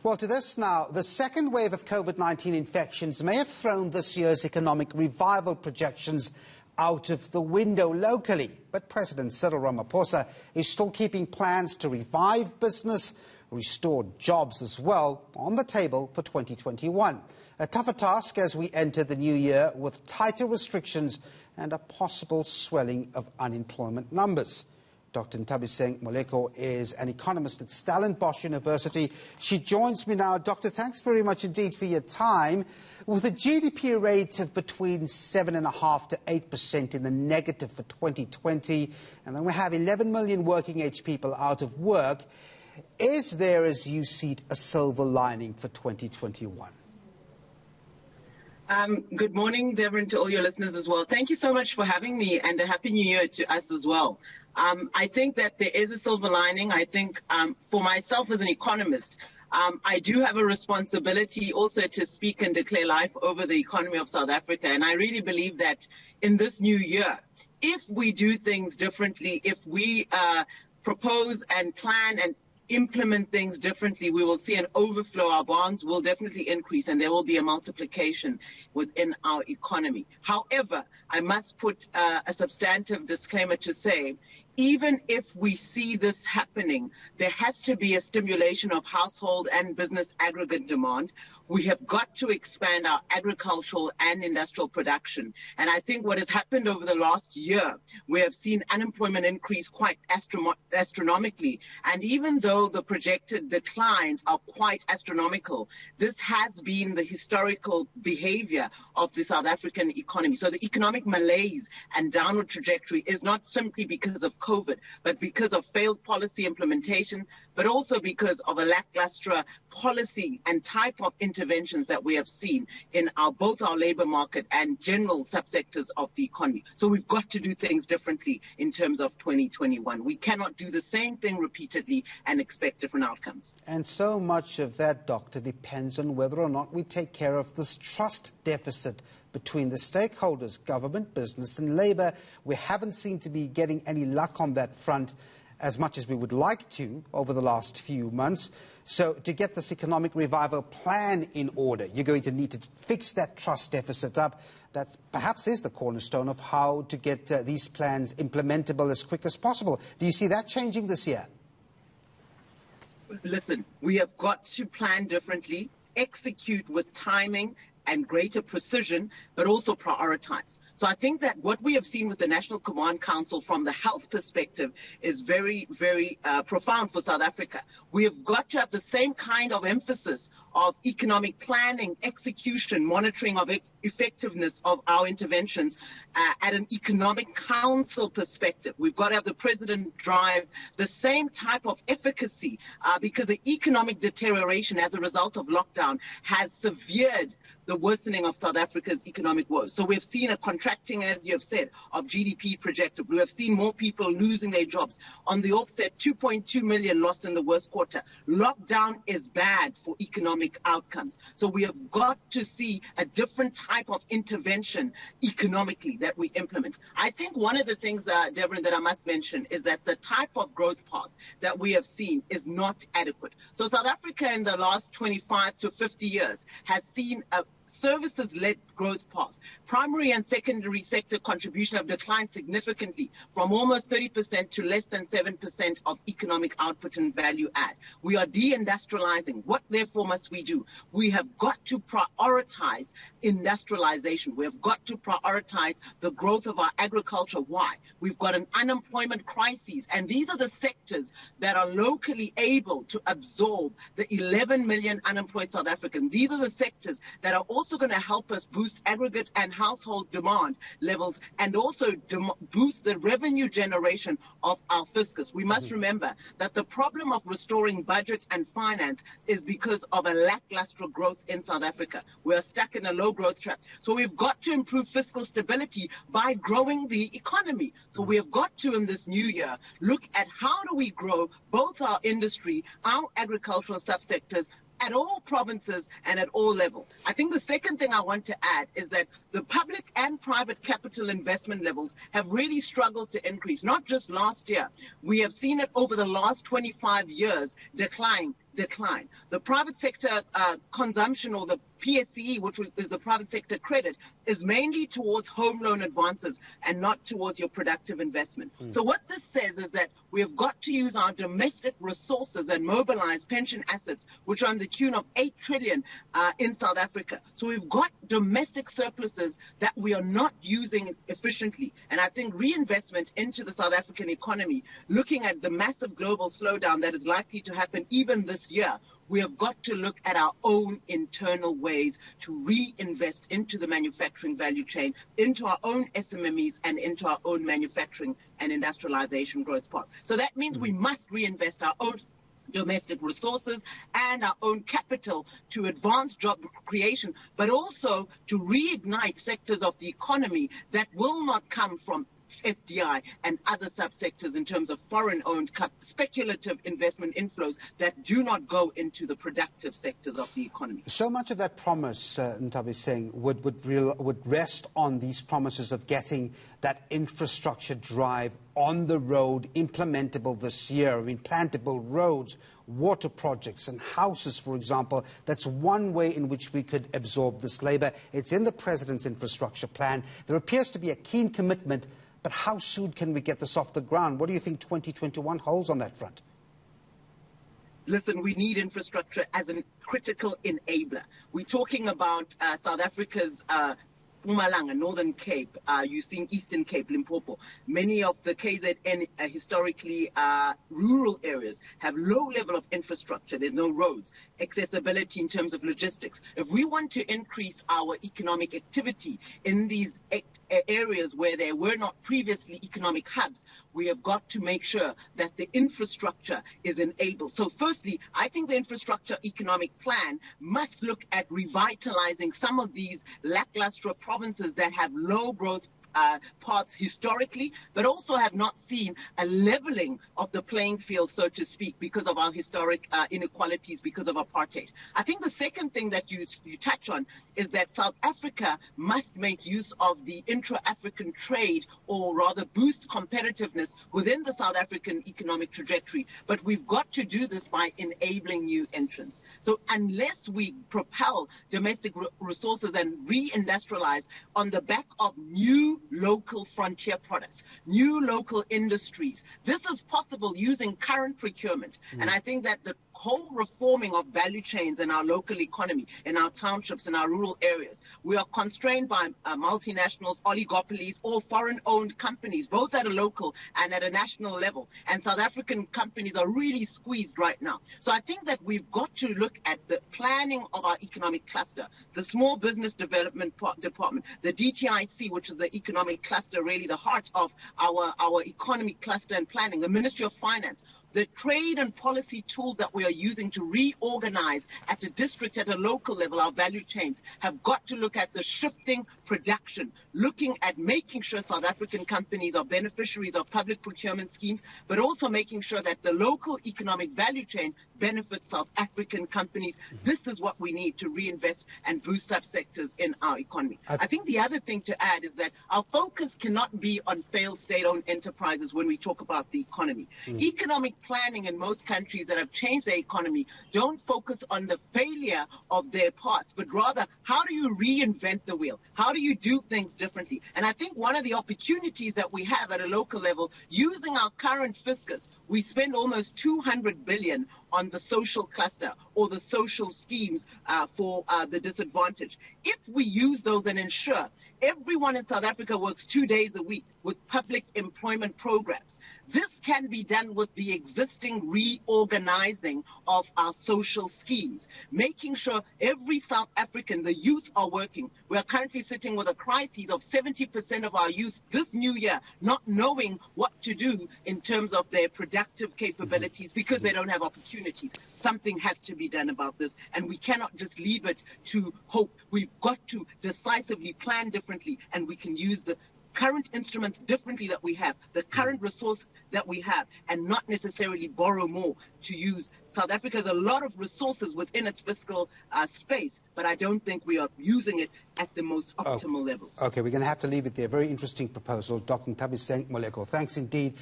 Well, to this now, the second wave of COVID-19 infections may have thrown this year's economic revival projections out of the window locally. But President Cyril Ramaphosa is still keeping plans to revive business, restore jobs as well on the table for 2021. A tougher task as we enter the new year with tighter restrictions and a possible swelling of unemployment numbers. Dr Nthabiseng Moleko is an economist at Stellenbosch University. She joins me now. Doctor, thanks very much indeed for your time. With a GDP rate of between 7.5% to 8% in the negative for 2020, and then we have 11 million working-age people out of work, is there, as you see it, a silver lining for 2021? Good morning, Devan, to all your listeners as well. Thank you so much for having me, and a Happy New Year to us as well. I think that there is a silver lining. I think for myself as an economist, I do have a responsibility also to speak and declare life over the economy of South Africa. And I really believe that in this new year, if we do things differently, if we propose and plan and implement things differently, we will see an overflow. Our bonds will definitely increase and there will be a multiplication within our economy. However, I must put a substantive disclaimer to say, even if we see this happening, there has to be a stimulation of household and business aggregate demand. We have got to expand our agricultural and industrial production. And I think what has happened over the last year, we have seen unemployment increase quite astronomically. And even though the projected declines are quite astronomical, this has been the historical behavior of the South African economy. So the economic malaise and downward trajectory is not simply because of COVID, but because of failed policy implementation, but also because of a lackluster policy and type of interventions that we have seen in both our labor market and general subsectors of the economy. So we've got to do things differently in terms of 2021. We cannot do the same thing repeatedly and expect different outcomes. And so much of that, Doctor, depends on whether or not we take care of this trust deficit between the stakeholders, government, business and labour. We haven't seemed to be getting any luck on that front as much as we would like to over the last few months. So to get this economic revival plan in order, you're going to need to fix that trust deficit up. That perhaps is the cornerstone of how to get these plans implementable as quick as possible. Do you see that changing this year? Listen, we have got to plan differently, execute with timing and greater precision, but also prioritize. So I think that what we have seen with the National Command Council from the health perspective is very, very profound for South Africa. We have got to have the same kind of emphasis of economic planning, execution, monitoring of effectiveness of our interventions at an economic council perspective. We've got to have the president drive the same type of efficacy because the economic deterioration as a result of lockdown has severed the worsening of South Africa's economic woes. So we've seen a contracting, as you have said, of GDP projected. We have seen more people losing their jobs. On the offset, 2.2 million lost in the worst quarter. Lockdown is bad for economic outcomes. So we have got to see a different type of intervention economically that we implement. I think one of the things, Devan, that I must mention is that the type of growth path that we have seen is not adequate. So South Africa in the last 25 to 50 years has seen a services-led growth path. Primary and secondary sector contribution have declined significantly from almost 30% to less than 7% of economic output and value add. We are deindustrializing. What therefore must we do? We have got to prioritize industrialization. We have got to prioritize the growth of our agriculture. Why? We've got an unemployment crisis, and these are the sectors that are locally able to absorb the 11 million unemployed South Africans. These are the sectors that are also going to help us boost aggregate and household demand levels and also boost the revenue generation of our fiscus. We must remember that the problem of restoring budget and finance is because of a lackluster growth in South Africa. We are stuck in a low growth trap. So we've got to improve fiscal stability by growing the economy. So we have got to, in this new year, look at how do we grow both our industry, our agricultural subsectors, at all provinces and at all levels. I think the second thing I want to add is that the public and private capital investment levels have really struggled to increase, not just last year. We have seen it over the last 25 years decline decline. The private sector consumption, or the PSCE, which is the private sector credit, is mainly towards home loan advances and not towards your productive investment. So what this says is that we have got to use our domestic resources and mobilize pension assets, which are on the tune of 8 trillion in South Africa. So we've got domestic surpluses that we are not using efficiently. And I think reinvestment into the South African economy, looking at the massive global slowdown that is likely to happen even this year, we have got to look at our own internal ways to reinvest into the manufacturing value chain, into our own SMMEs, and into our own manufacturing and industrialization growth path. So that means we must reinvest our own domestic resources and our own capital to advance job creation, but also to reignite sectors of the economy that will not come from FDI and other subsectors in terms of foreign-owned speculative investment inflows that do not go into the productive sectors of the economy. So much of that promise, Nthabiseng, would rest on these promises of getting that infrastructure drive on the road, implementable this year. I mean, plantable roads, water projects and houses, for example. That's one way in which we could absorb this labour. It's in the President's infrastructure plan. There appears to be a keen commitment. But how soon can we get this off the ground? What do you think 2021 holds on that front? Listen, we need infrastructure as a critical enabler. We're talking about South Africa's Mpumalanga, Northern Cape, you're seeing Eastern Cape, Limpopo. Many of the KZN historically rural areas have low level of infrastructure. There's no roads, accessibility in terms of logistics. If we want to increase our economic activity in these areas where there were not previously economic hubs, we have got to make sure that the infrastructure is enabled. So firstly, I think the infrastructure economic plan must look at revitalizing some of these lackluster provinces that have low growth paths historically, but also have not seen a leveling of the playing field, so to speak, because of our historic inequalities, because of apartheid. I think the second thing that you touch on is that South Africa must make use of the intra-African trade, or rather boost competitiveness within the South African economic trajectory. But we've got to do this by enabling new entrants. So unless we propel domestic resources and reindustrialize on the back of new local frontier products, new local industries, this is possible using current procurement. And I think that the whole reforming of value chains in our local economy, in our townships, in our rural areas, we are constrained by multinationals, oligopolies, or foreign-owned companies, both at a local and at a national level. And South African companies are really squeezed right now. So I think that we've got to look at the planning of our economic cluster, the Small Business Development Department, the DTIC, which is the economic cluster, really the heart of our economic cluster and planning, the Ministry of Finance, the trade and policy tools that we are using to reorganize at a district, at a local level, our value chains, have got to look at the shifting production, looking at making sure South African companies are beneficiaries of public procurement schemes, but also making sure that the local economic value chain benefits South African companies. This is what we need to reinvest and boost subsectors in our economy. I think the other thing to add is that our focus cannot be on failed state-owned enterprises when we talk about the economy. Economic planning in most countries that have changed their economy don't focus on the failure of their past, but rather, how do you reinvent the wheel? How do you do things differently? And I think one of the opportunities that we have at a local level, using our current fiscus, we spend almost 200 billion on the social cluster or the social schemes for the disadvantaged. If we use those and ensure everyone in South Africa works 2 days a week with public employment programs, this can be done with the existing reorganizing of our social schemes, making sure every South African, the youth, are working. We are currently sitting with a crisis of 70% of our youth this new year not knowing what to do in terms of their productive capabilities because they don't have opportunities. Something has to be done about this, and we cannot just leave it to hope. We've got to decisively plan differently, and we can use the current instruments differently that we have, the current resource that we have, and not necessarily borrow more to use. South Africa has a lot of resources within its fiscal space, but I don't think we are using it at the most optimal levels. Okay, we're going to have to leave it there. Very interesting proposal. Dr. Nthabiseng Moleko, thanks indeed.